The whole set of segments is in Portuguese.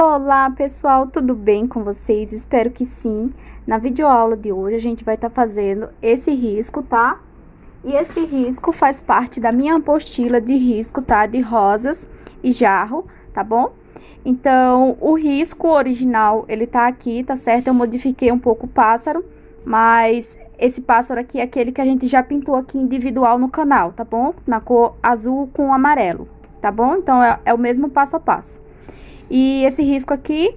Olá pessoal, tudo bem com vocês? Espero que sim. Na videoaula de hoje a gente vai estar fazendo esse risco, tá? E esse risco faz parte da minha apostila de risco, tá? De rosas e jarro, tá bom? Então, o risco original, ele tá aqui, tá certo? Eu modifiquei um pouco o pássaro, mas esse pássaro aqui é aquele que a gente já pintou aqui individual no canal, tá bom? Na cor azul com amarelo, tá bom? Então, é o mesmo passo a passo. E esse risco aqui,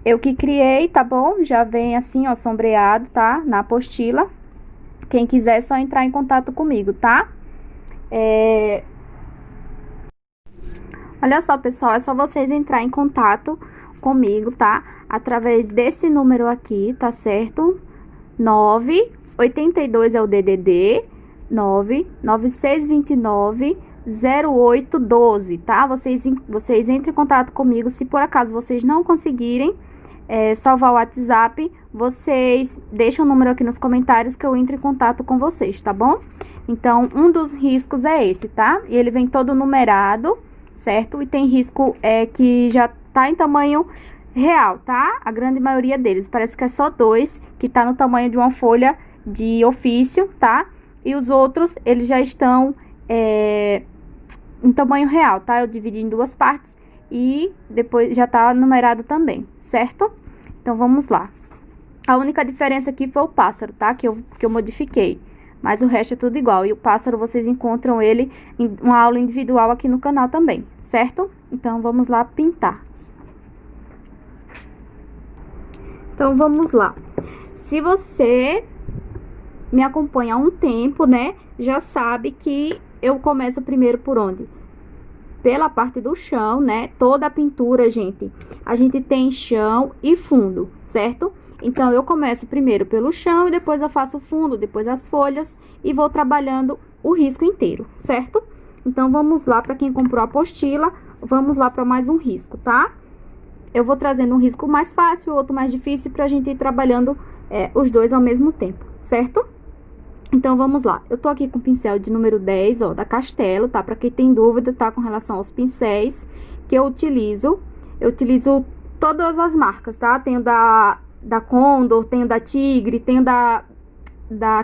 eu que criei, tá bom? Já vem assim, ó, sombreado, tá? Na apostila. Quem quiser é só entrar em contato comigo, tá? Olha só, pessoal, é só vocês entrar em contato comigo, tá? Através desse número aqui, tá certo? 982 é o DDD, 99629 0812, tá? Vocês entrem em contato comigo. Se por acaso vocês não conseguirem salvar o WhatsApp, vocês deixam o número aqui nos comentários que eu entro em contato com vocês, tá bom? Então, um dos riscos é esse, tá? E ele vem todo numerado, certo? E tem risco que já tá em tamanho real, tá? A grande maioria deles. Parece que é só 2 que tá no tamanho de uma folha de ofício, tá? E os outros, eles já estão em tamanho real, tá? Eu dividi em 2 partes e depois já tá numerado também, certo? Então, vamos lá. A única diferença aqui foi o pássaro, tá? Que eu modifiquei. Mas o resto é tudo igual. E o pássaro, vocês encontram ele em uma aula individual aqui no canal também, certo? Então, vamos lá pintar. Então, vamos lá. Se você me acompanha há um tempo, né? Já sabe que eu começo primeiro por onde? Pela parte do chão, né? Toda a pintura, gente, a gente tem chão e fundo, certo? Então, eu começo primeiro pelo chão e depois eu faço o fundo, depois as folhas e vou trabalhando o risco inteiro, certo? Então, vamos lá, para quem comprou a apostila, vamos lá para mais um risco, tá? Eu vou trazendo um risco mais fácil, outro mais difícil, pra gente ir trabalhando os dois ao mesmo tempo, certo? Então, vamos lá. Eu tô aqui com o pincel de número 10, ó, da Castelo, tá? Pra quem tem dúvida, tá? Com relação aos pincéis que eu utilizo todas as marcas, tá? Tenho da Condor, tenho da Tigre, tenho da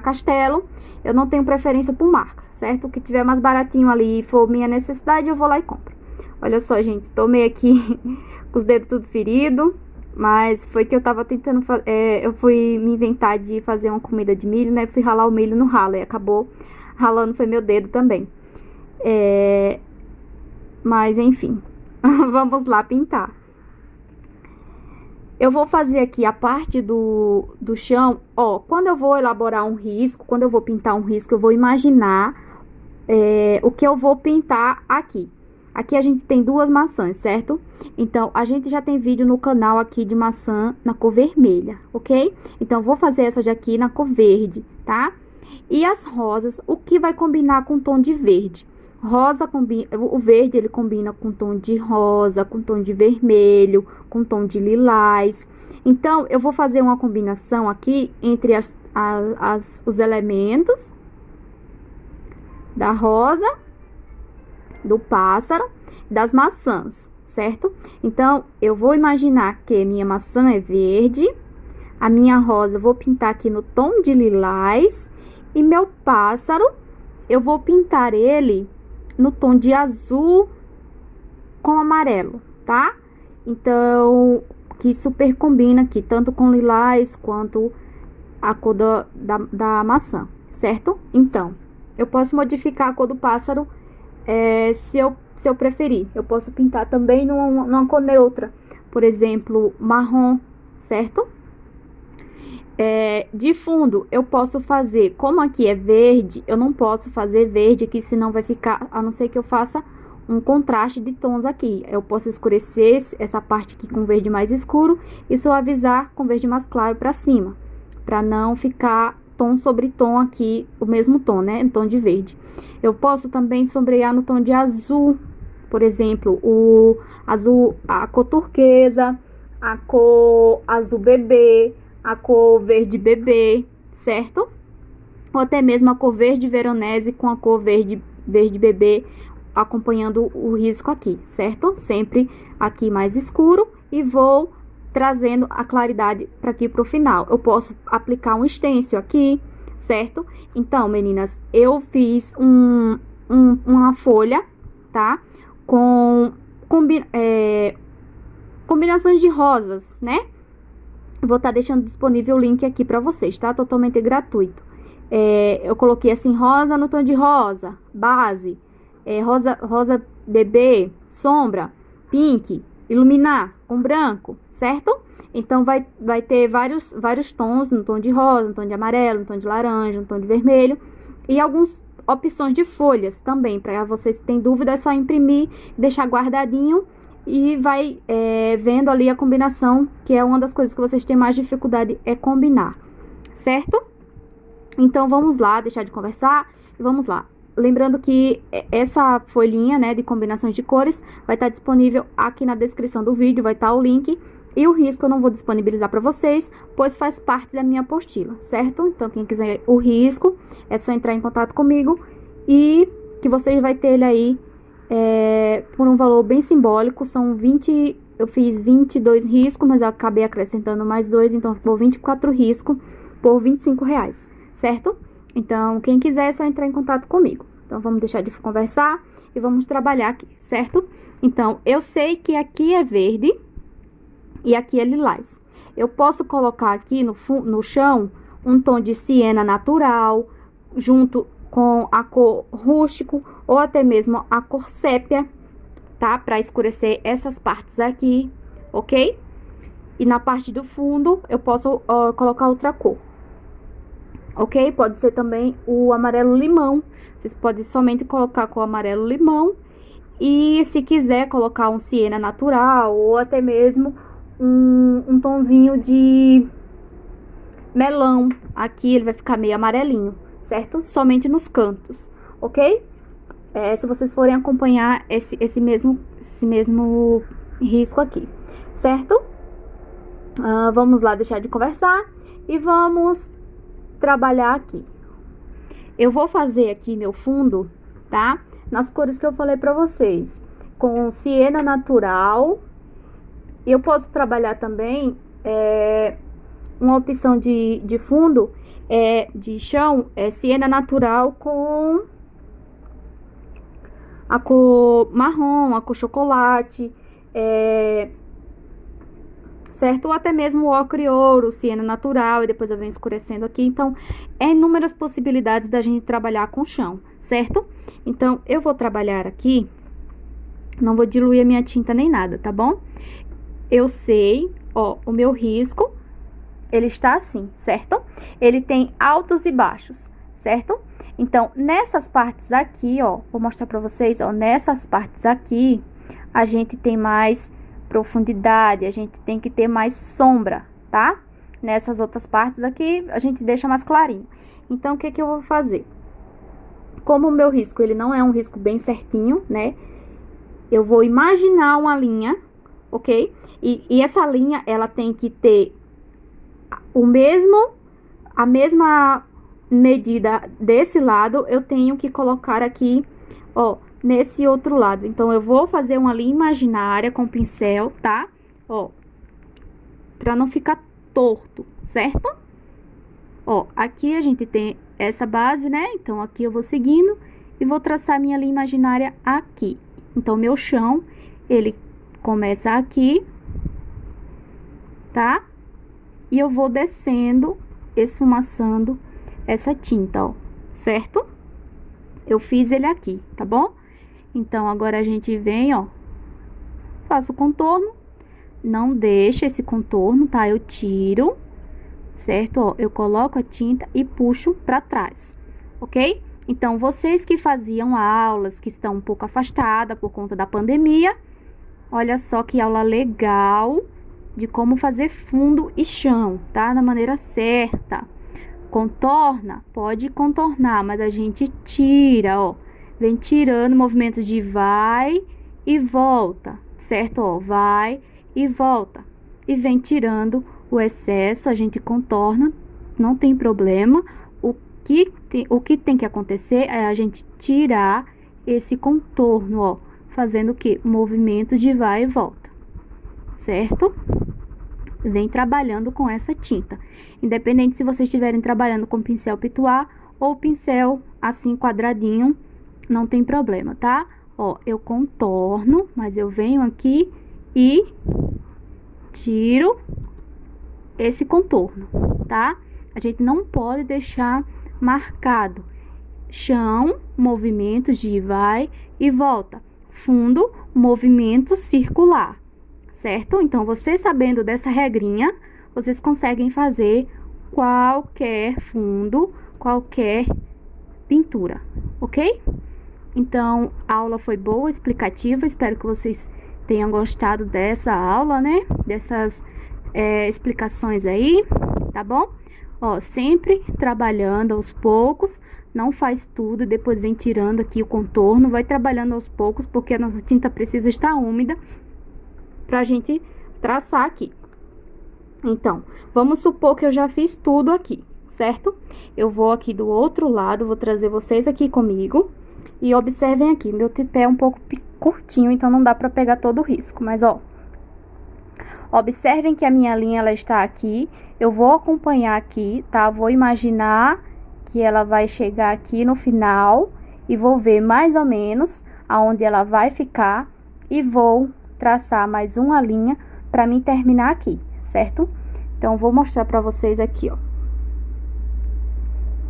Castelo. Eu não tenho preferência por marca, certo? O que tiver mais baratinho ali e for minha necessidade, eu vou lá e compro. Olha só, gente, tomei aqui com os dedos tudo ferido. Mas foi que eu tava tentando fazer, eu fui me inventar de fazer uma comida de milho, né? Fui ralar o milho no ralo e acabou ralando, foi meu dedo também. Mas enfim, vamos lá pintar. Eu vou fazer aqui a parte do chão, ó, quando eu vou elaborar um risco, quando eu vou pintar um risco, eu vou imaginar o que eu vou pintar aqui. Aqui a gente tem 2 maçãs, certo? Então, a gente já tem vídeo no canal aqui de maçã na cor vermelha, ok? Então, vou fazer essa daqui na cor verde, tá? E as rosas, o que vai combinar com o tom de verde? O verde, ele combina com tom de rosa, com tom de vermelho, com tom de lilás. Então, eu vou fazer uma combinação aqui entre os elementos da rosa, do pássaro, das maçãs, certo? Então, eu vou imaginar que minha maçã é verde, a minha rosa eu vou pintar aqui no tom de lilás, e meu pássaro, eu vou pintar ele no tom de azul com amarelo, tá? Então, que super combina aqui, tanto com lilás quanto a cor da maçã, certo? Então, eu posso modificar a cor do pássaro se eu preferir. Eu posso pintar também numa cor neutra, por exemplo, marrom, certo? De fundo, eu posso fazer, como aqui é verde, eu não posso fazer verde aqui, senão vai ficar, a não ser que eu faça um contraste de tons aqui. Eu posso escurecer essa parte aqui com verde mais escuro e suavizar com verde mais claro pra cima, pra não ficar tom sobre tom aqui, o mesmo tom, né? Em tom de verde. Eu posso também sombrear no tom de azul, por exemplo, o azul, a cor turquesa, a cor azul bebê, a cor verde bebê, certo? Ou até mesmo a cor verde veronese com a cor verde bebê, acompanhando o risco aqui, certo? Sempre aqui mais escuro e vou trazendo a claridade para aqui pro final. Eu posso aplicar um stencil aqui, certo? Então, meninas, eu fiz uma folha, tá? Com combinações de rosas, né? Vou estar deixando disponível o link aqui para vocês, tá? Totalmente gratuito. Eu coloquei assim, rosa no tom de rosa, base, rosa bebê, sombra, pink, iluminar com branco, certo? Então, vai ter vários tons, no tom de rosa, no tom de amarelo, no tom de laranja, no tom de vermelho. E algumas opções de folhas também, para vocês que têm dúvida, é só imprimir, deixar guardadinho e vai vendo ali a combinação, que é uma das coisas que vocês têm mais dificuldade, é combinar, certo? Então, vamos lá, deixar de conversar e vamos lá. Lembrando que essa folhinha, né, de combinações de cores vai estar disponível aqui na descrição do vídeo, vai estar o link. E o risco eu não vou disponibilizar para vocês, pois faz parte da minha apostila, certo? Então, quem quiser o risco, é só entrar em contato comigo e que vocês vai ter ele aí por um valor bem simbólico. São 20, eu fiz 22 riscos, mas eu acabei acrescentando mais 2, então ficou 24 riscos por R$25, certo? Então, quem quiser é só entrar em contato comigo. Então, vamos deixar de conversar e vamos trabalhar aqui, certo? Então, eu sei que aqui é verde e aqui é lilás. Eu posso colocar aqui no chão um tom de siena natural, junto com a cor rústico, ou até mesmo a cor sépia, tá? Pra escurecer essas partes aqui, ok? E na parte do fundo, eu posso colocar outra cor. Ok? Pode ser também o amarelo limão. Vocês podem somente colocar com o amarelo limão. E se quiser colocar um siena natural ou até mesmo um tonzinho de melão. Aqui ele vai ficar meio amarelinho, certo? Somente nos cantos, ok? Se vocês forem acompanhar esse mesmo risco aqui, certo? Vamos lá deixar de conversar e vamos trabalhar aqui. Eu vou fazer aqui meu fundo, tá? Nas cores que eu falei pra vocês, com siena natural. Eu posso trabalhar também uma opção de fundo, de chão, siena natural com a cor marrom, a cor chocolate, certo? Ou até mesmo o ocre e ouro, siena natural, e depois eu venho escurecendo aqui. Então, inúmeras possibilidades da gente trabalhar com chão, certo? Então, eu vou trabalhar aqui, não vou diluir a minha tinta nem nada, tá bom? Eu sei, ó, o meu risco, ele está assim, certo? Ele tem altos e baixos, certo? Então, nessas partes aqui, ó, vou mostrar pra vocês, ó, nessas partes aqui, a gente tem mais profundidade, a gente tem que ter mais sombra, tá? Nessas outras partes aqui, a gente deixa mais clarinho. Então, o que que eu vou fazer? Como o meu risco, ele não é um risco bem certinho, né? Eu vou imaginar uma linha, ok? E essa linha, ela tem que ter a mesma medida desse lado, eu tenho que colocar aqui, ó, nesse outro lado. Então, eu vou fazer uma linha imaginária com pincel, tá? Ó, pra não ficar torto, certo? Ó, aqui a gente tem essa base, né? Então, aqui eu vou seguindo e vou traçar minha linha imaginária aqui. Então, meu chão, ele começa aqui, tá? E eu vou descendo, esfumaçando essa tinta, ó, certo? Eu fiz ele aqui, tá bom? Então, agora a gente vem, ó, faço o contorno, não deixa esse contorno, tá? Eu tiro, certo? Ó, eu coloco a tinta e puxo pra trás, ok? Então, vocês que faziam aulas, que estão um pouco afastadas por conta da pandemia, olha só que aula legal de como fazer fundo e chão, tá? Da maneira certa. Contorna, pode contornar, mas a gente tira, ó. Vem tirando movimentos de vai e volta, certo? Ó, vai e volta. E vem tirando o excesso, a gente contorna, não tem problema. O que tem que acontecer é a gente tirar esse contorno, ó, fazendo o quê? Movimentos de vai e volta, certo? Vem trabalhando com essa tinta, independente se vocês estiverem trabalhando com pincel pituá ou pincel assim quadradinho, não tem problema, tá? Ó, eu contorno, mas eu venho aqui e tiro esse contorno, tá? A gente não pode deixar marcado. Chão, movimentos de vai e volta. Fundo, movimento circular, certo? Então, vocês sabendo dessa regrinha, vocês conseguem fazer qualquer fundo, qualquer pintura, ok? Então, a aula foi boa, explicativa, espero que vocês tenham gostado dessa aula, né? Dessas explicações aí, tá bom? Ó, sempre trabalhando aos poucos, não faz tudo, depois vem tirando aqui o contorno, vai trabalhando aos poucos, porque a nossa tinta precisa estar úmida pra gente traçar aqui. Então, vamos supor que eu já fiz tudo aqui, certo? Eu vou aqui do outro lado, vou trazer vocês aqui comigo. E observem aqui, meu tripé é um pouco curtinho, então não dá pra pegar todo o risco. Mas, ó, observem que a minha linha, ela está aqui. Eu vou acompanhar aqui, tá? Vou imaginar que ela vai chegar aqui no final. E vou ver mais ou menos aonde ela vai ficar. E vou traçar mais uma linha pra mim terminar aqui, certo? Então, vou mostrar pra vocês aqui, ó.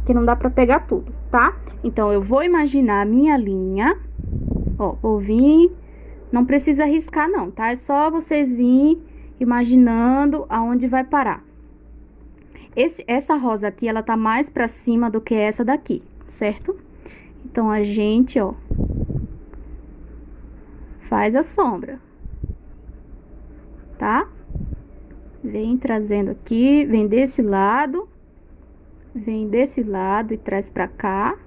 Que não dá pra pegar tudo, tá? Então, eu vou imaginar a minha linha, ó, vou vir, não precisa riscar não, tá? É só vocês virem imaginando aonde vai parar. Essa rosa aqui, ela tá mais pra cima do que essa daqui, certo? Então, a gente, ó, faz a sombra, tá? Vem trazendo aqui, vem desse lado. Vem desse lado e traz pra cá,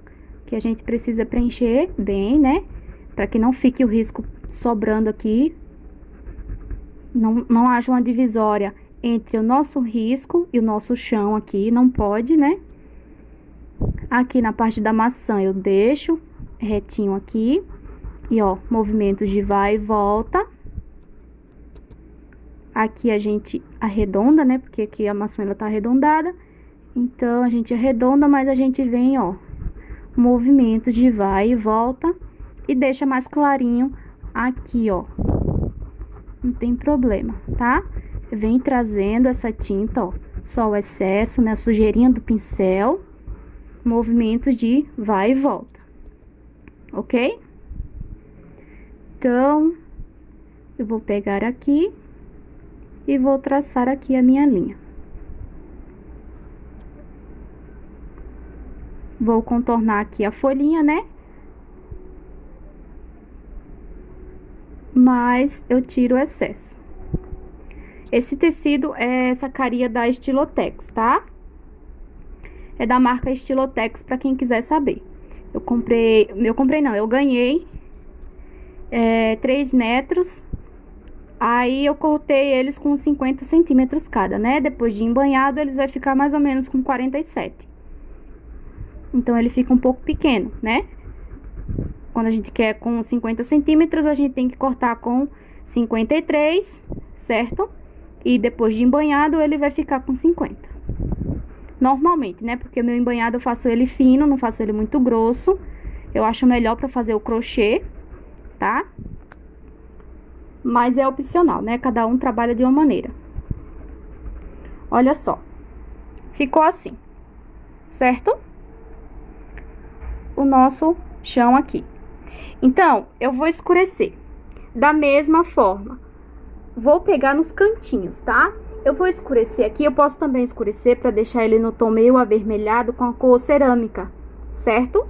que a gente precisa preencher bem, né? Pra que não fique o risco sobrando aqui. Não haja uma divisória entre o nosso risco e o nosso chão aqui, não pode, né? Aqui na parte da maçã eu deixo retinho aqui. E, ó, movimentos de vai e volta. Aqui a gente arredonda, né? Porque aqui a maçã, ela tá arredondada. Então, a gente arredonda, mas a gente vem, ó, movimentos de vai e volta e deixa mais clarinho aqui, ó. Não tem problema, tá? Vem trazendo essa tinta, ó, só o excesso, né, a sujeirinha do pincel, movimentos de vai e volta, ok? Então, eu vou pegar aqui e vou traçar aqui a minha linha. Vou contornar aqui a folhinha, né? Mas eu tiro o excesso. Esse tecido é essa caria da Estilotex, tá? É da marca Estilotex, pra quem quiser saber. Eu ganhei 3 metros. Aí eu cortei eles com 50 centímetros cada, né? Depois de embanhado, eles vai ficar mais ou menos com 47. Então, ele fica um pouco pequeno, né? Quando a gente quer com 50 centímetros, a gente tem que cortar com 53, certo? E depois de embanhado, ele vai ficar com 50. Normalmente, né? Porque o meu embanhado eu faço ele fino, não faço ele muito grosso. Eu acho melhor pra fazer o crochê, tá? Mas é opcional, né? Cada um trabalha de uma maneira. Olha só. Ficou assim, certo? O nosso chão aqui. Então, eu vou escurecer da mesma forma. Vou pegar nos cantinhos, tá? Eu vou escurecer aqui, eu posso também escurecer para deixar ele no tom meio avermelhado com a cor cerâmica, certo?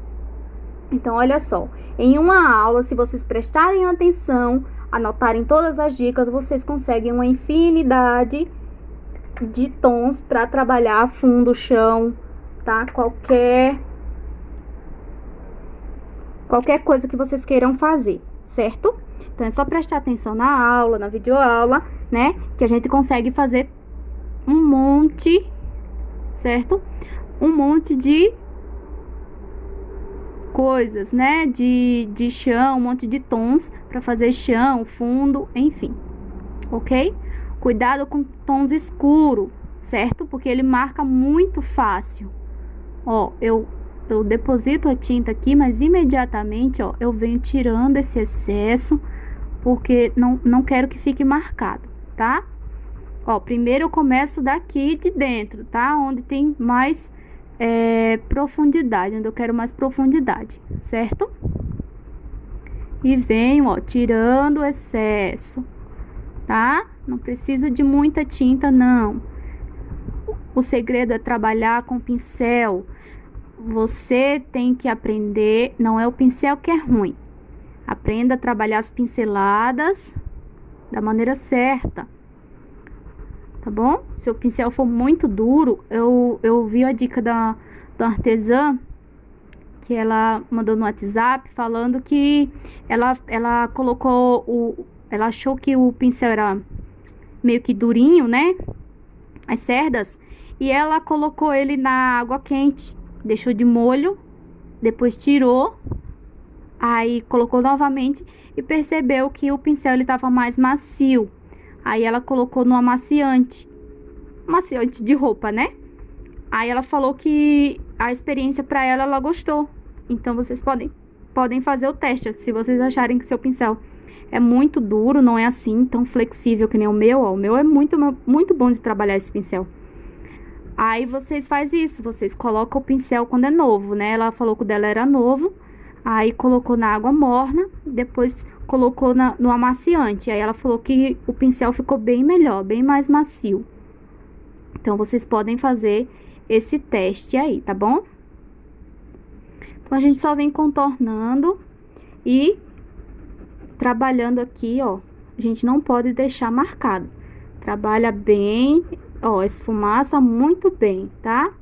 Então, olha só, em uma aula, se vocês prestarem atenção, anotarem todas as dicas, vocês conseguem uma infinidade de tons para trabalhar fundo, chão, tá? Qualquer coisa que vocês queiram fazer, certo? Então, é só prestar atenção na aula, na videoaula, né? Que a gente consegue fazer um monte, certo? Um monte de coisas, né, de chão, um monte de tons para fazer chão, fundo, enfim, ok? Cuidado com tons escuros, certo? Porque ele marca muito fácil. Ó, eu deposito a tinta aqui, mas imediatamente, ó, eu venho tirando esse excesso, porque não quero que fique marcado, tá? Ó, primeiro eu começo daqui de dentro, tá? Onde tem mais profundidade, onde eu quero mais profundidade, certo? E venho, ó, tirando o excesso, tá? Não precisa de muita tinta, não. O segredo é trabalhar com pincel. Você tem que aprender, não é o pincel que é ruim. Aprenda a trabalhar as pinceladas da maneira certa, tá bom? Se o pincel for muito duro, eu vi a dica da artesã, que ela mandou no WhatsApp, falando que ela colocou ela achou que o pincel era meio que durinho, né? As cerdas, e ela colocou ele na água quente, deixou de molho, depois tirou, aí colocou novamente e percebeu que o pincel ele estava mais macio. Aí ela colocou no amaciante de roupa, né? Aí ela falou que a experiência para ela gostou. Então vocês podem fazer o teste, se vocês acharem que seu pincel é muito duro, não é assim tão flexível que nem o meu, ó. O meu é muito bom de trabalhar esse pincel. Aí vocês fazem isso, vocês colocam o pincel quando é novo, né? Ela falou que o dela era novo, aí colocou na água morna, depois colocou no amaciante. Aí ela falou que o pincel ficou bem melhor, bem mais macio. Então, vocês podem fazer esse teste aí, tá bom? Então, a gente só vem contornando e trabalhando aqui, ó. A gente não pode deixar marcado. Trabalha bem, ó, esfumaça muito bem, tá?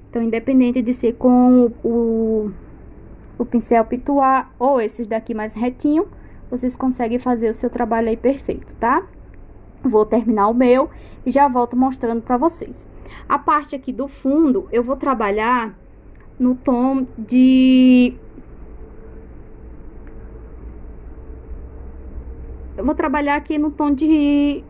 Então, independente de ser com o pincel pituá ou esses daqui mais retinho, vocês conseguem fazer o seu trabalho aí perfeito, tá? Vou terminar o meu e já volto mostrando pra vocês. A parte aqui do fundo, eu vou trabalhar no tom de... Eu vou trabalhar aqui no tom de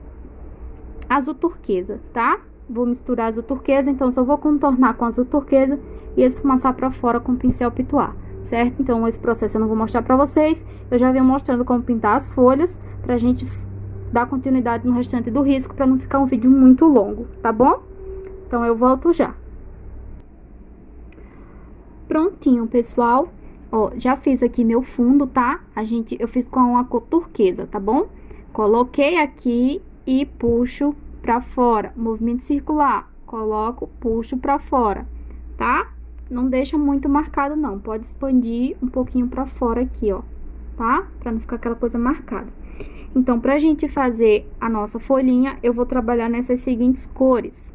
azul turquesa, tá? Vou misturar azul turquesa, então só vou contornar com azul turquesa e esfumaçar pra fora com o pincel pituá, certo? Então, esse processo eu não vou mostrar pra vocês. Eu já venho mostrando como pintar as folhas pra gente dar continuidade no restante do risco, pra não ficar um vídeo muito longo, tá bom? Então, eu volto já. Prontinho, pessoal. Ó, já fiz aqui meu fundo, tá? Eu fiz com a cor turquesa, tá bom? Coloquei aqui e puxo pra fora. Movimento circular. Coloco, puxo pra fora, tá? Não deixa muito marcado, não. Pode expandir um pouquinho pra fora aqui, ó, tá? Pra não ficar aquela coisa marcada. Então, pra gente fazer a nossa folhinha, eu vou trabalhar nessas seguintes cores.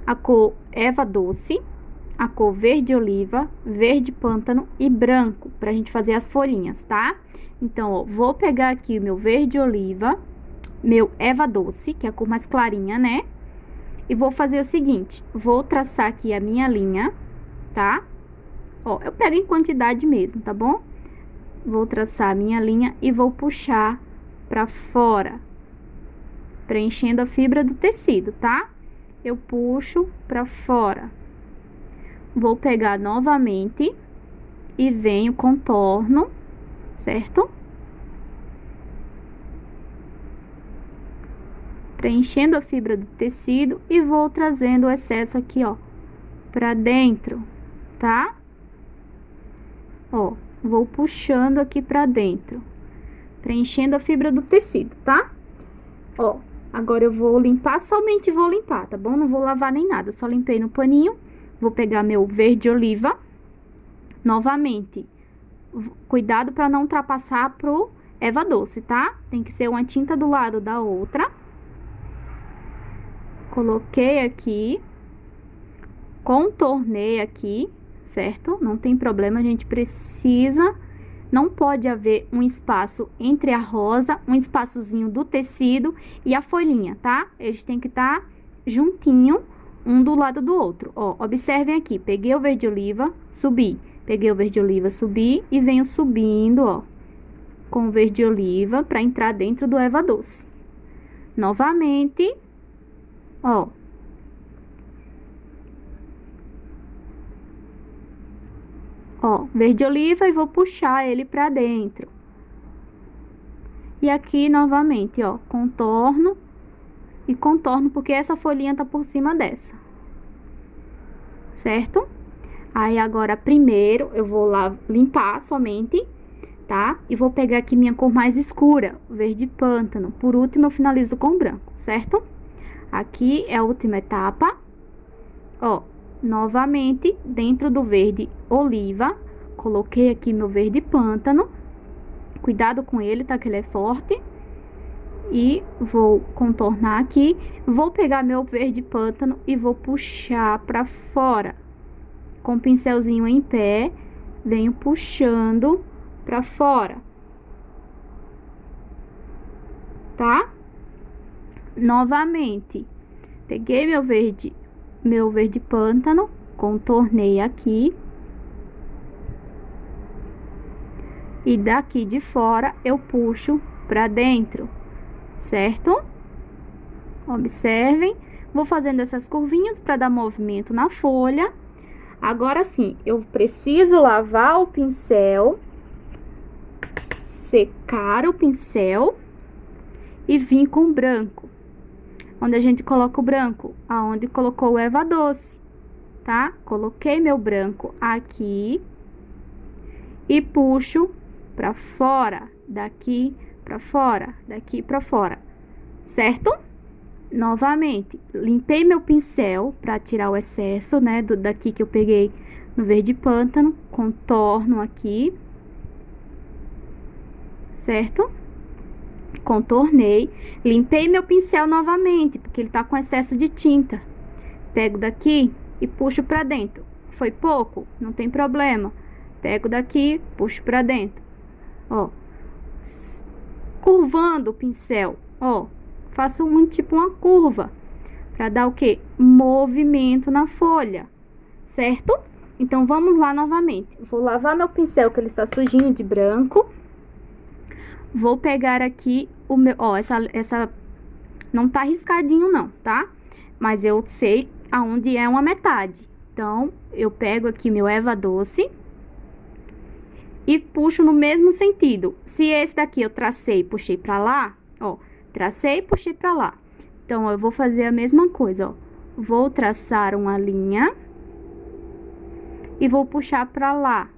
A cor Eva Doce, a cor verde oliva, verde pântano e branco, pra gente fazer as folhinhas, tá? Então, ó, vou pegar aqui o meu verde oliva, meu Eva Doce, que é a cor mais clarinha, né? E vou fazer o seguinte, vou traçar aqui a minha linha, tá? Ó, eu pego em quantidade mesmo, tá bom? Vou traçar a minha linha e vou puxar pra fora, preenchendo a fibra do tecido, tá? Eu puxo pra fora. Vou pegar novamente e venho contorno, certo? Preenchendo a fibra do tecido e vou trazendo o excesso aqui, ó, pra dentro, tá? Ó, vou puxando aqui pra dentro, preenchendo a fibra do tecido, tá? Ó, agora eu vou limpar, somente vou limpar, tá bom? Não vou lavar nem nada, só limpei no paninho. Vou pegar meu verde oliva, novamente, cuidado para não ultrapassar pro Eva Doce, tá? Tem que ser uma tinta do lado da outra. Coloquei aqui, contornei aqui, certo? Não tem problema, a gente precisa, não pode haver um espaço entre a rosa, um espaçozinho do tecido e a folhinha, tá? Eles têm que estar juntinho um do lado do outro. Ó, observem aqui, peguei o verde oliva, subi. Peguei o verde oliva, subi e venho subindo, ó, com o verde oliva para entrar dentro do erva doce. Novamente, ó. Ó, verde oliva e vou puxar ele para dentro. E aqui, novamente, ó, contorno e contorno, porque essa folhinha tá por cima dessa. Certo? Aí, agora, primeiro, eu vou lá limpar somente, tá? E vou pegar aqui minha cor mais escura, verde pântano. Por último, eu finalizo com branco, certo? Aqui é a última etapa. Ó, novamente, dentro do verde oliva, coloquei aqui meu verde pântano. Cuidado com ele, tá? Que ele é forte. E vou contornar aqui. Vou pegar meu verde pântano e vou puxar pra fora. Com o pincelzinho em pé, venho puxando pra fora. Tá? Novamente, peguei meu verde pântano, contornei aqui. E daqui de fora eu puxo pra dentro, certo? Observem. Vou fazendo essas curvinhas para dar movimento na folha. Agora sim, eu preciso lavar o pincel, secar o pincel e vir com branco. Onde a gente coloca o branco? Aonde colocou o erva doce, tá? Coloquei meu branco aqui e puxo pra fora, daqui pra fora, daqui pra fora, certo? Novamente, limpei meu pincel pra tirar o excesso, né, daqui que eu peguei no verde pântano, contorno aqui, certo? Contornei, limpei meu pincel novamente, porque ele tá com excesso de tinta. Pego daqui e puxo pra dentro. Foi pouco? Não tem problema. Pego daqui, puxo pra dentro. Ó, curvando o pincel, ó, faço tipo uma curva, para dar o que? Movimento na folha, certo? Então, vamos lá novamente. Vou lavar meu pincel, que ele está sujinho de branco. Vou pegar aqui o meu, ó, essa não tá riscadinho não, tá? Mas eu sei aonde é uma metade. Então, eu pego aqui meu erva doce e puxo no mesmo sentido. Se esse daqui eu tracei e puxei pra lá, ó, tracei e puxei pra lá. Então, eu vou fazer a mesma coisa, ó. Vou traçar uma linha e vou puxar pra lá,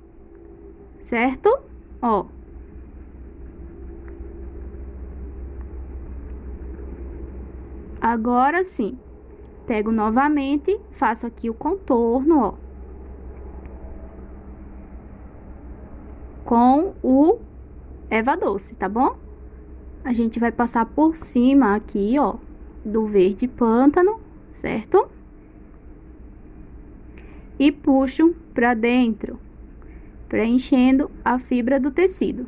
certo? Ó. Agora sim, pego novamente, faço aqui o contorno, ó. Com o erva doce, tá bom? A gente vai passar por cima aqui, ó, do verde pântano, certo? E puxo pra dentro, preenchendo a fibra do tecido.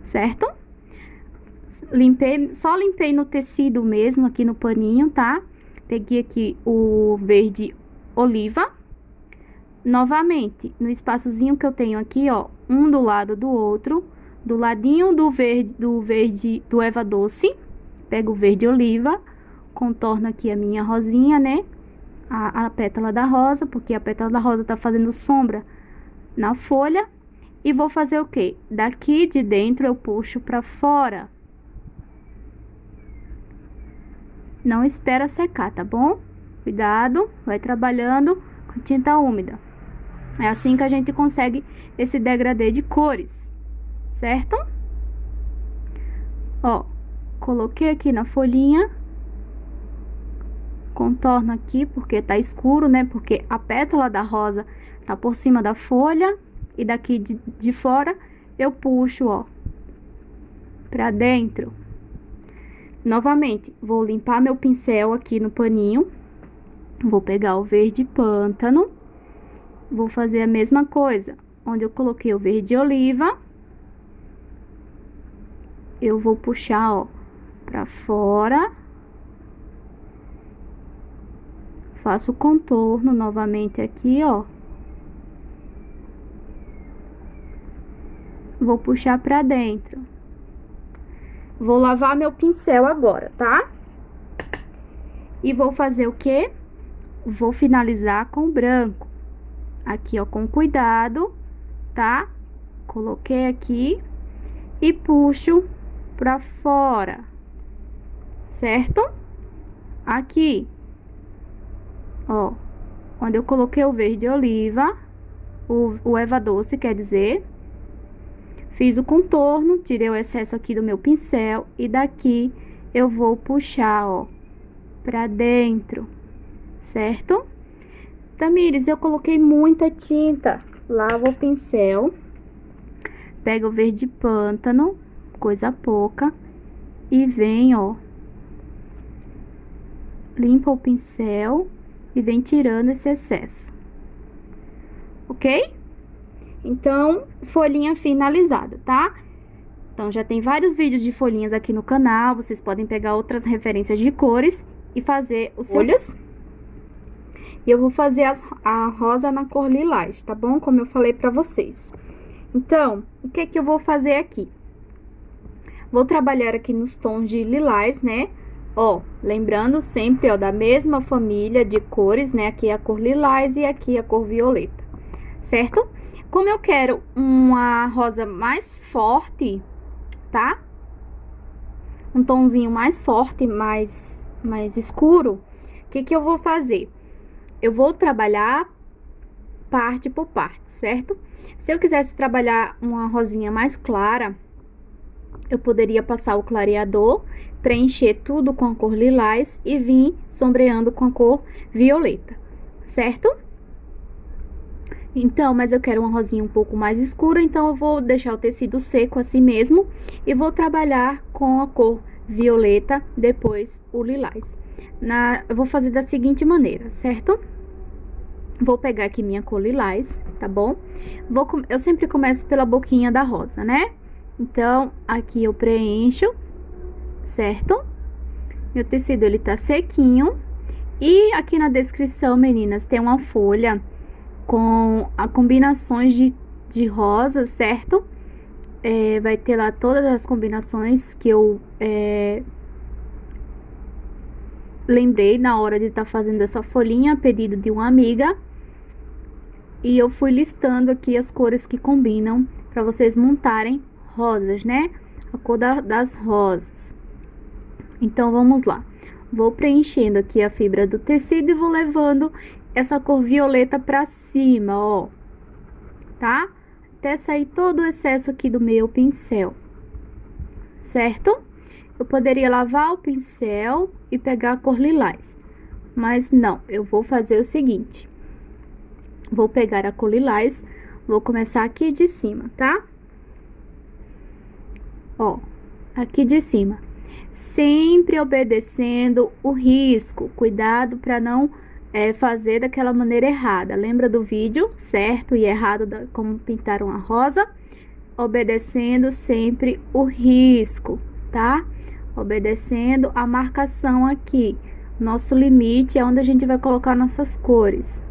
Certo? Só limpei no tecido mesmo, aqui no paninho, tá? Peguei aqui o verde oliva. Novamente, no espaçozinho que eu tenho aqui, ó, um do lado do outro, do ladinho do verde do erva doce, pego o verde oliva, contorno aqui a minha rosinha, né? A pétala da rosa, porque a pétala da rosa tá fazendo sombra na folha. E vou fazer o quê? Daqui de dentro eu puxo pra fora. Não espera secar, tá bom? Cuidado, vai trabalhando com tinta úmida. É assim que a gente consegue esse degradê de cores, certo? Ó, coloquei aqui na folhinha. Contorno aqui, porque tá escuro, né? Porque a pétala da rosa tá por cima da folha. E daqui de fora, eu puxo, ó, pra dentro. Novamente, vou limpar meu pincel aqui no paninho. Vou pegar o verde pântano. Vou fazer a mesma coisa. Onde eu coloquei o verde oliva, eu vou puxar, ó, pra fora. faço o contorno novamente aqui, ó. Vou puxar pra dentro. Vou lavar meu pincel agora, tá? E vou fazer o quê? Vou finalizar com branco. Aqui, ó, com cuidado, tá? Coloquei aqui e puxo pra fora, certo? Aqui, ó, onde eu coloquei o verde oliva, o Eva Doce, quer dizer, fiz o contorno, tirei o excesso aqui do meu pincel e daqui eu vou puxar, ó, pra dentro, certo? Tamires, eu coloquei muita tinta. Lava o pincel, pega o verde pântano, coisa pouca, e vem, ó, limpa o pincel e vem tirando esse excesso, ok? Então, folhinha finalizada, tá? Então, já tem vários vídeos de folhinhas aqui no canal, vocês podem pegar outras referências de cores e fazer os folhas. E eu vou fazer a rosa na cor lilás, tá bom? Como eu falei pra vocês. Então, o que é que eu vou fazer aqui? Vou trabalhar aqui nos tons de lilás, né? Ó, lembrando sempre, ó, da mesma família de cores, né? Aqui é a cor lilás e aqui a cor violeta, certo? Como eu quero uma rosa mais forte, tá? Um tonzinho mais forte, mais escuro, o que que eu vou fazer? Eu vou trabalhar parte por parte, certo? Se eu quisesse trabalhar uma rosinha mais clara, eu poderia passar o clareador, preencher tudo com a cor lilás e vir sombreando com a cor violeta, certo? Então, mas eu quero uma rosinha um pouco mais escura, então eu vou deixar o tecido seco assim mesmo e vou trabalhar com a cor violeta, depois o lilás. Eu vou fazer da seguinte maneira, certo? Vou pegar aqui minha cor lilás, tá bom? Eu sempre começo pela boquinha da rosa, né? Então, aqui eu preencho, certo? Meu tecido, ele tá sequinho. E aqui na descrição, meninas, tem uma folha com a combinações de rosas, certo? Vai ter lá todas as combinações que eu lembrei na hora de estar fazendo essa folhinha a pedido de uma amiga. E eu fui listando aqui as cores que combinam para vocês montarem rosas, né? A cor das rosas. Então, vamos lá. Vou preenchendo aqui a fibra do tecido e vou levando essa cor violeta pra cima, ó. Tá? Até sair todo o excesso aqui do meu pincel. Certo? Eu poderia lavar o pincel e pegar a cor lilás. Mas não, eu vou fazer o seguinte. Vou pegar a cor lilás, vou começar aqui de cima, tá? Ó, aqui de cima. Sempre obedecendo o risco. Cuidado para não fazer daquela maneira errada. Lembra do vídeo certo e errado como pintar uma rosa? Obedecendo sempre o risco, tá? Obedecendo a marcação aqui. Nosso limite é onde a gente vai colocar nossas cores.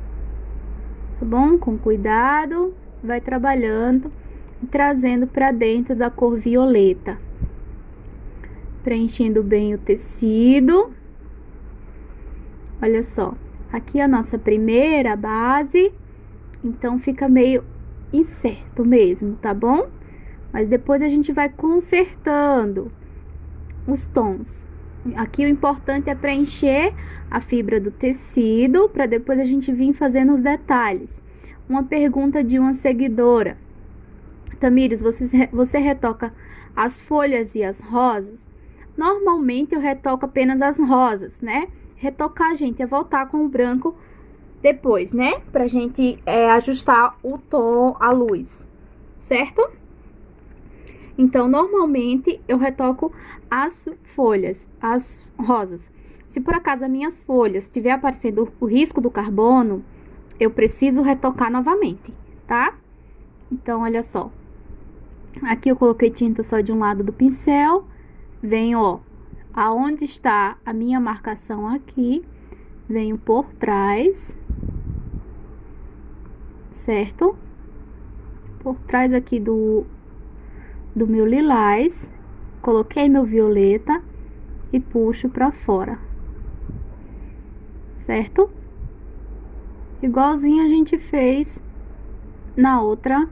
Tá bom? Com cuidado, vai trabalhando e trazendo para dentro da cor violeta. Preenchendo bem o tecido. Olha só, aqui é a nossa primeira base, então fica meio incerto mesmo, tá bom? Mas depois a gente vai consertando os tons. Aqui o importante é preencher a fibra do tecido, para depois a gente vir fazendo os detalhes. Uma pergunta de uma seguidora. Tamires, você retoca as folhas e as rosas? Normalmente eu retoco apenas as rosas, né? Retocar, gente, é voltar com o branco depois, né? Pra gente ajustar o tom, a luz, certo? Então, normalmente eu retoco as folhas, as rosas. Se por acaso as minhas folhas estiver aparecendo o risco do carbono, eu preciso retocar novamente, tá? Então, olha só. Aqui eu coloquei tinta só de um lado do pincel. Venho, ó, aonde está a minha marcação aqui, venho por trás, certo? Por trás aqui do meu lilás, coloquei meu violeta e puxo pra fora, certo? Igualzinho a gente fez na outra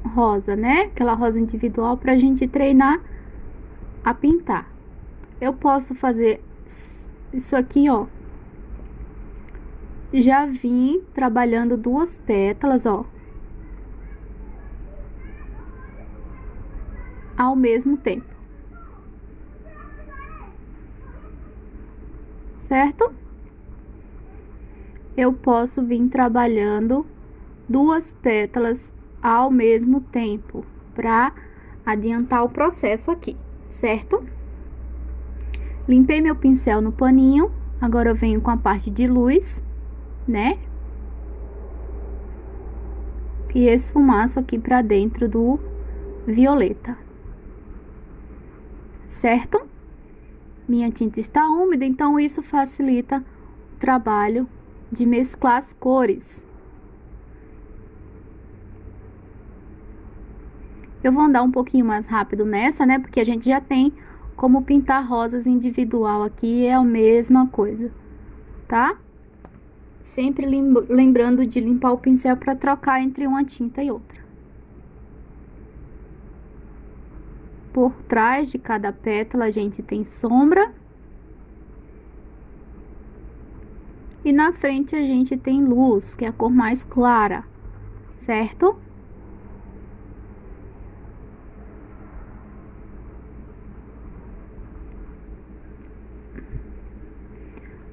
rosa, né? Aquela rosa individual pra gente treinar a pintar. Eu posso fazer isso aqui, ó. Já vim trabalhando duas pétalas, ó, ao mesmo tempo, certo? Eu posso vir trabalhando duas pétalas ao mesmo tempo para adiantar o processo aqui, certo? Limpei meu pincel no paninho, agora eu venho com a parte de luz, né? E esfumaço aqui para dentro do violeta, certo? Minha tinta está úmida, então isso facilita o trabalho de mesclar as cores. Eu vou andar um pouquinho mais rápido nessa, né? Porque a gente já tem como pintar rosas individual aqui, é a mesma coisa, tá? Sempre lembrando de limpar o pincel para trocar entre uma tinta e outra. Por trás de cada pétala a gente tem sombra. E na frente a gente tem luz, que é a cor mais clara, certo?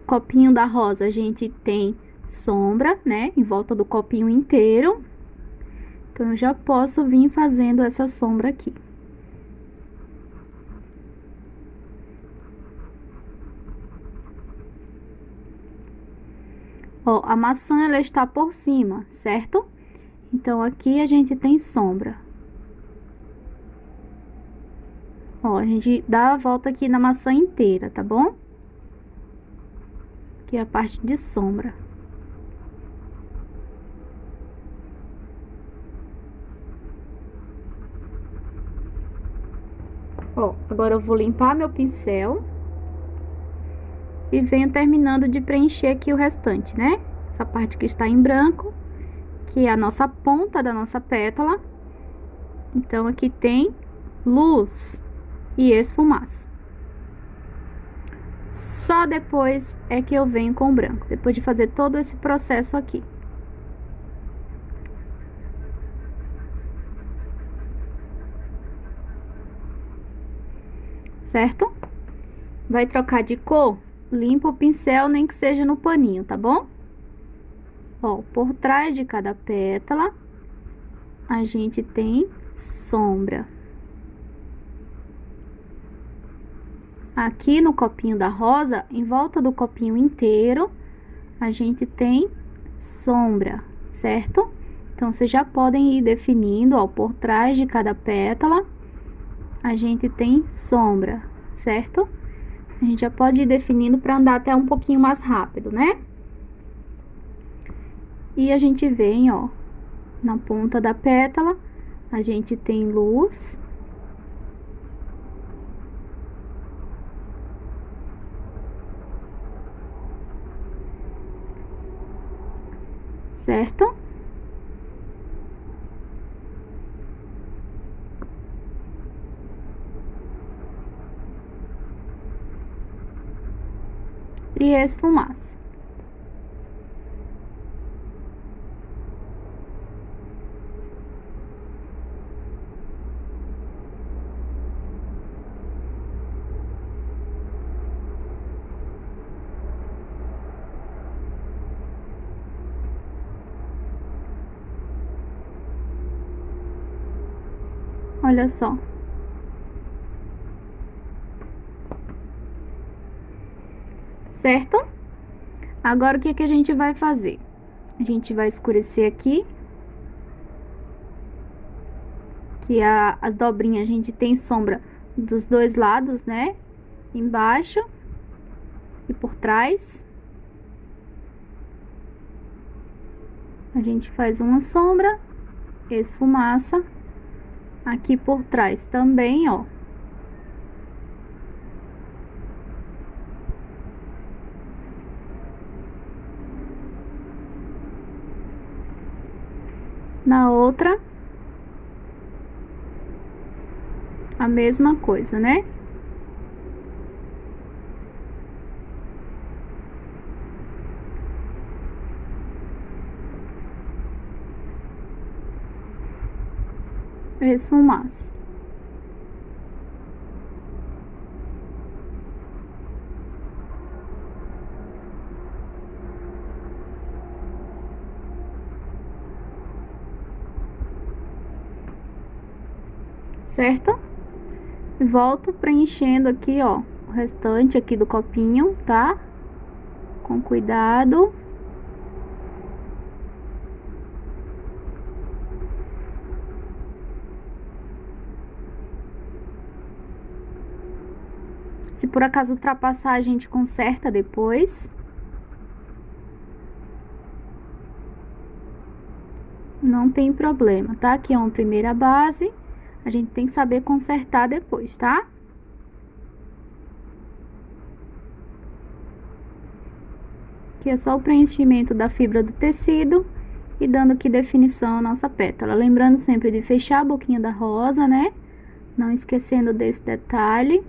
Copinho da rosa a gente tem sombra, né? Em volta do copinho inteiro. Então, eu já posso vir fazendo essa sombra aqui. Ó, a maçã, ela está por cima, certo? Então, aqui a gente tem sombra. Ó, a gente dá a volta aqui na maçã inteira, tá bom? Aqui é a parte de sombra. Ó, agora eu vou limpar meu pincel. E venho terminando de preencher aqui o restante, né? Essa parte que está em branco, que é a nossa ponta da nossa pétala. Então, aqui tem luz e esfumaça. Só depois é que eu venho com o branco, depois de fazer todo esse processo aqui. Certo? Vai trocar de cor? Limpa o pincel, nem que seja no paninho, tá bom? Ó, por trás de cada pétala, a gente tem sombra. Aqui no copinho da rosa, em volta do copinho inteiro, a gente tem sombra, certo? Então, vocês já podem ir definindo, ó, por trás de cada pétala, a gente tem sombra, certo? A gente já pode ir definindo para andar até um pouquinho mais rápido, né? E a gente vem, ó, na ponta da pétala, a gente tem luz. Certo? E esfumaço. Olha só. Certo? Agora, o que que a gente vai fazer? A gente vai escurecer aqui. Que as dobrinhas a gente tem sombra dos dois lados, né? Embaixo e por trás. A gente faz uma sombra, esfumaça, aqui por trás também, ó. Na outra, a mesma coisa, né? Esfumaço. Certo? Volto preenchendo aqui, ó, o restante aqui do copinho, tá? Com cuidado. Se por acaso ultrapassar, a gente conserta depois. Não tem problema, tá? Aqui é uma primeira base. A gente tem que saber consertar depois, tá? Aqui é só o preenchimento da fibra do tecido e dando aqui definição à nossa pétala. Lembrando sempre de fechar a boquinha da rosa, né? Não esquecendo desse detalhe.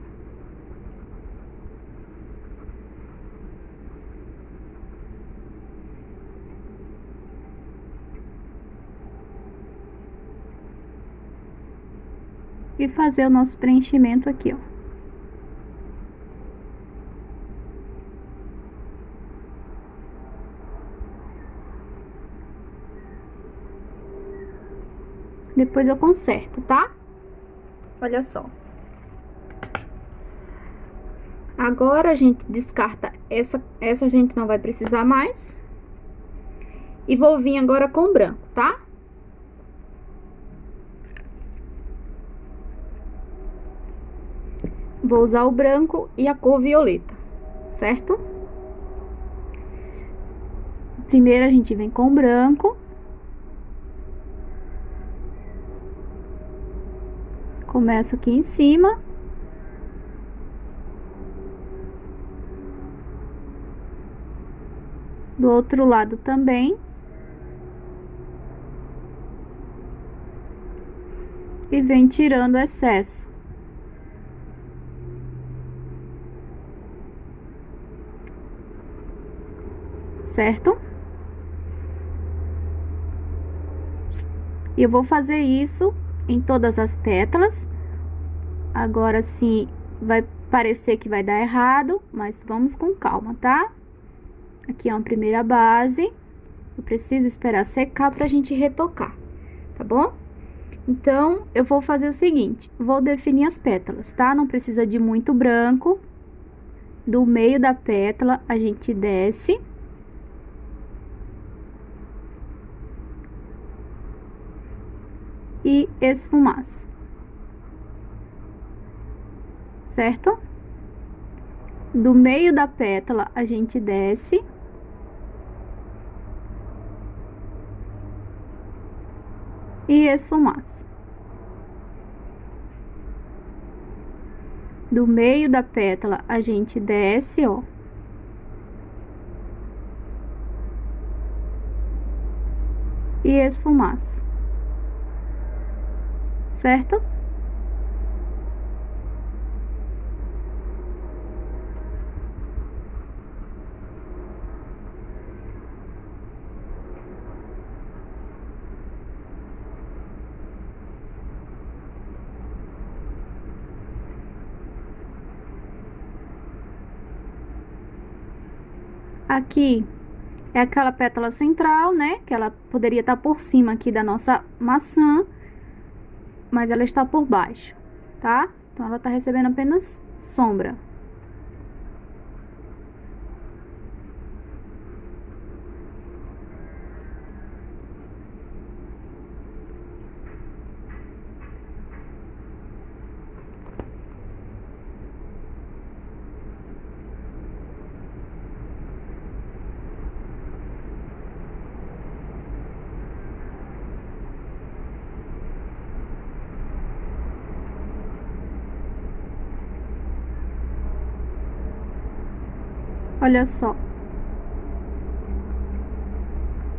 E fazer o nosso preenchimento aqui, ó. Depois eu conserto, tá? Olha só. Agora a gente descarta essa a gente não vai precisar mais. E vou vir agora com branco, tá? Vou usar o branco e a cor violeta, certo? Primeiro a gente vem com o branco. Começo aqui em cima. Do outro lado também. E vem tirando o excesso. Certo? E eu vou fazer isso em todas as pétalas. Agora sim, vai parecer que vai dar errado, mas vamos com calma, tá? Aqui é uma primeira base. Eu preciso esperar secar pra gente retocar, tá bom? Então, eu vou fazer o seguinte, vou definir as pétalas, tá? Não precisa de muito branco. Do meio da pétala, a gente desce. E esfumaça. Certo? Do meio da pétala, a gente desce. E esfumaça. Do meio da pétala, a gente desce, ó. E esfumaça. Certo? Aqui é aquela pétala central, né? Que ela poderia estar por cima aqui da nossa maçã, mas ela está por baixo, tá? Então, ela tá recebendo apenas sombra. Olha só.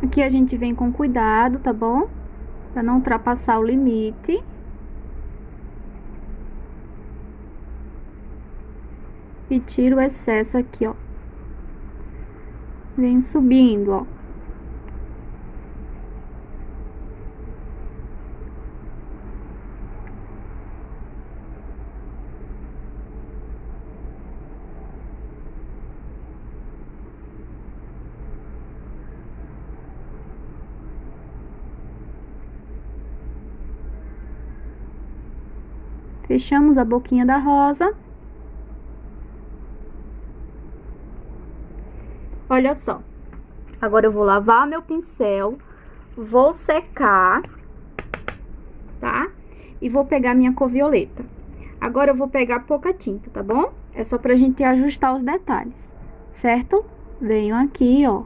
Aqui a gente vem com cuidado, tá bom? Pra não ultrapassar o limite. E tira o excesso aqui, ó. Vem subindo, ó. Fechamos a boquinha da rosa. Olha só. Agora eu vou lavar meu pincel, vou secar, tá? E vou pegar minha cor violeta. Agora eu vou pegar pouca tinta, tá bom? É só pra gente ajustar os detalhes, certo? Venho aqui, ó.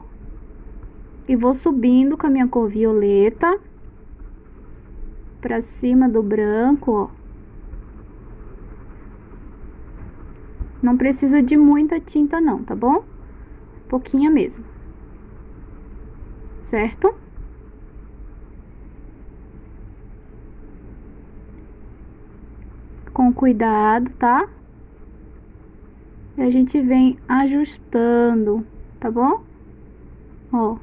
E vou subindo com a minha cor violeta pra cima do branco, ó. Não precisa de muita tinta não, tá bom? Pouquinha mesmo. Certo? Com cuidado, tá? E a gente vem ajustando, tá bom? Ó.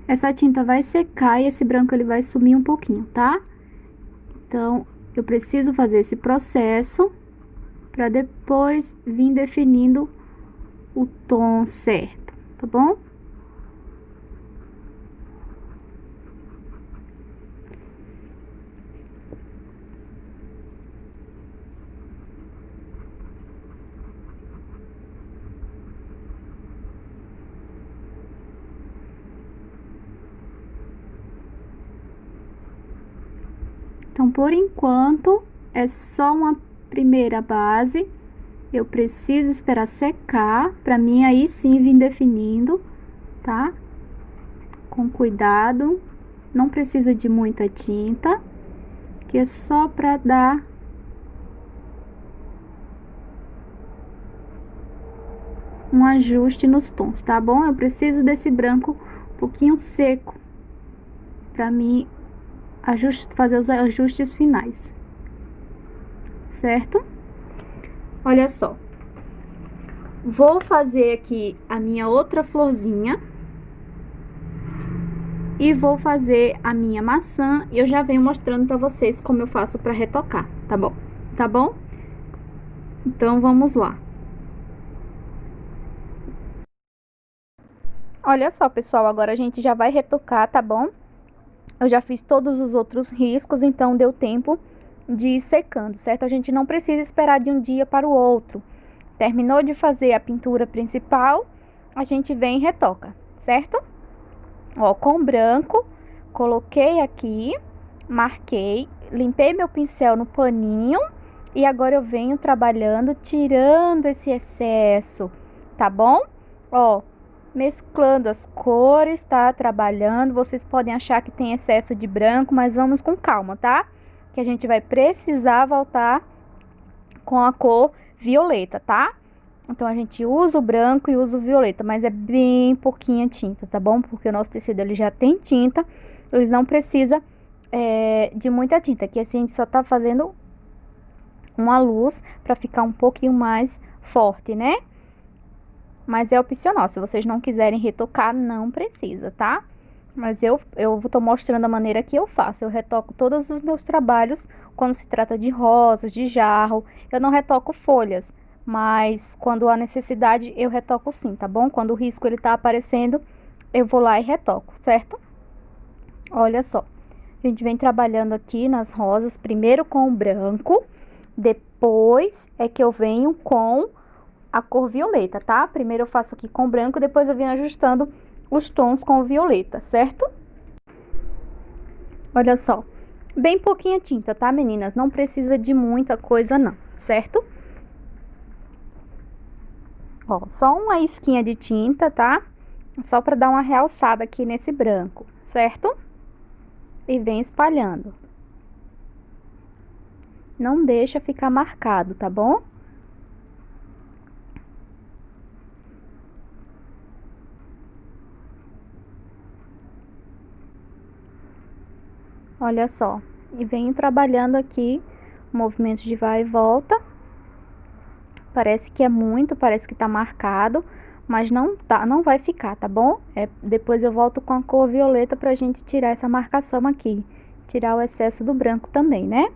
Essa tinta vai secar e esse branco ele vai sumir um pouquinho, tá? Então, eu preciso fazer esse processo para depois vir definindo o tom certo, tá bom? Então, por enquanto, é só uma primeira base. Eu preciso esperar secar, pra mim aí sim vir definindo, tá? Com cuidado, não precisa de muita tinta, que é só pra dar um ajuste nos tons, tá bom? Eu preciso desse branco um pouquinho seco, pra mim fazer os ajustes finais, certo? Olha só, vou fazer aqui a minha outra florzinha e vou fazer a minha maçã e eu já venho mostrando pra vocês como eu faço pra retocar, tá bom? Tá bom? Então, vamos lá. Olha só, pessoal, agora a gente já vai retocar, tá bom? Eu já fiz todos os outros riscos, então deu tempo de ir secando, certo? A gente não precisa esperar de um dia para o outro. Terminou de fazer a pintura principal, a gente vem e retoca, certo? Ó, com branco, coloquei aqui, marquei, limpei meu pincel no paninho e agora eu venho trabalhando, tirando esse excesso, tá bom? Ó, mesclando as cores, tá? Trabalhando. Vocês podem achar que tem excesso de branco, mas vamos com calma, tá? Que a gente vai precisar voltar com a cor violeta, tá? Então, a gente usa o branco e usa o violeta, mas é bem pouquinha tinta, tá bom? Porque o nosso tecido, ele já tem tinta, ele não precisa de muita tinta. Aqui, assim, a gente só tá fazendo uma luz pra ficar um pouquinho mais forte, né? Mas é opcional, se vocês não quiserem retocar, não precisa, tá? Mas eu tô mostrando a maneira que eu faço. Eu retoco todos os meus trabalhos quando se trata de rosas, de jarro. Eu não retoco folhas, mas quando há necessidade, eu retoco sim, tá bom? Quando o risco ele tá aparecendo, eu vou lá e retoco, certo? Olha só, a gente vem trabalhando aqui nas rosas, primeiro com o branco, depois é que eu venho com a cor violeta, tá? Primeiro eu faço aqui com branco, depois eu venho ajustando os tons com o violeta, certo? Olha só, bem pouquinha tinta, tá, meninas? Não precisa de muita coisa não, certo? Ó, só uma isquinha de tinta, tá? Só pra dar uma realçada aqui nesse branco, certo? E vem espalhando. Não deixa ficar marcado, tá bom? Olha só. E venho trabalhando aqui movimentos de vai e volta. Parece que é muito, parece que tá marcado, mas não tá, não vai ficar, tá bom? Depois eu volto com a cor violeta pra gente tirar essa marcação aqui. Tirar o excesso do branco também, né?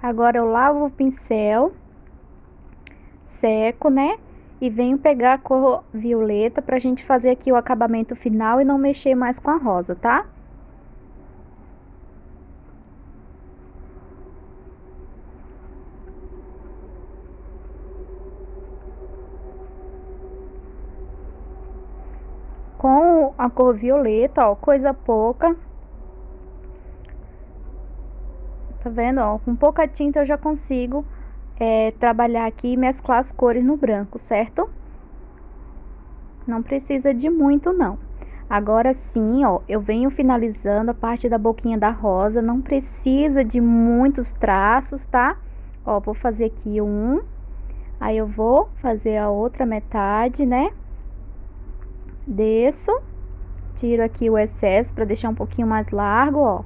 Agora eu lavo o pincel, seco, né? E venho pegar a cor violeta pra gente fazer aqui o acabamento final e não mexer mais com a rosa, tá? Com a cor violeta, ó, coisa pouca. Tá vendo, ó? Com pouca tinta eu já consigo trabalhar aqui e mesclar as cores no branco, certo? Não precisa de muito, não. Agora sim, ó, eu venho finalizando a parte da boquinha da rosa, não precisa de muitos traços, tá? Ó, vou fazer aqui um, aí eu vou fazer a outra metade, né? Desço, tiro aqui o excesso para deixar um pouquinho mais largo, ó.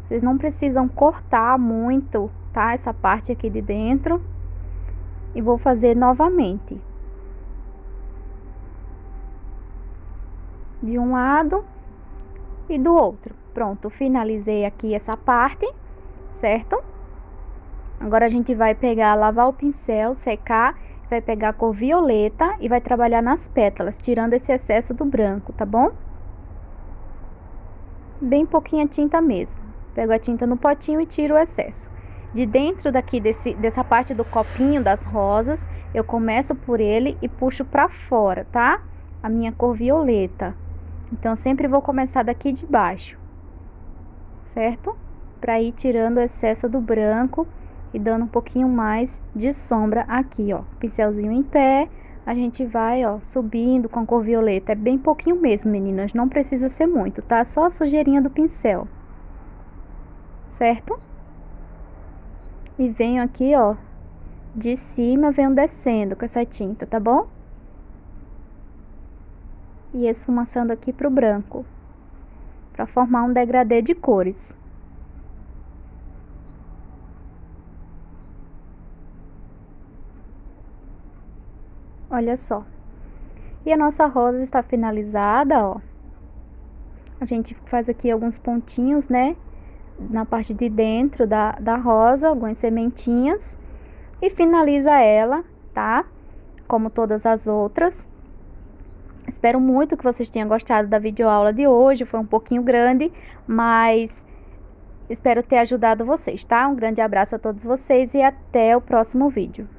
Vocês não precisam cortar muito, tá? Essa parte aqui de dentro. E vou fazer novamente. De um lado e do outro. Pronto, finalizei aqui essa parte, certo? Agora a gente vai pegar, lavar o pincel, secar, vai pegar a cor violeta e vai trabalhar nas pétalas, tirando esse excesso do branco, tá bom? Bem pouquinha tinta mesmo. Pego a tinta no potinho e tiro o excesso. De dentro daqui dessa parte do copinho das rosas, eu começo por ele e puxo pra fora, tá? A minha cor violeta. Então, sempre vou começar daqui de baixo, certo? Pra ir tirando o excesso do branco e dando um pouquinho mais de sombra aqui, ó. Pincelzinho em pé, a gente vai, ó, subindo com a cor violeta. É bem pouquinho mesmo, meninas, não precisa ser muito, tá? Só a sujeirinha do pincel. Certo? E venho aqui, ó, de cima, venho descendo com essa tinta, tá bom? E esfumaçando aqui pro branco, pra formar um degradê de cores. Olha só. E a nossa rosa está finalizada, ó. A gente faz aqui alguns pontinhos, né? Na parte de dentro da rosa, algumas sementinhas. E finaliza ela, tá? Como todas as outras. Espero muito que vocês tenham gostado da videoaula de hoje. Foi um pouquinho grande, mas espero ter ajudado vocês, tá? Um grande abraço a todos vocês e até o próximo vídeo.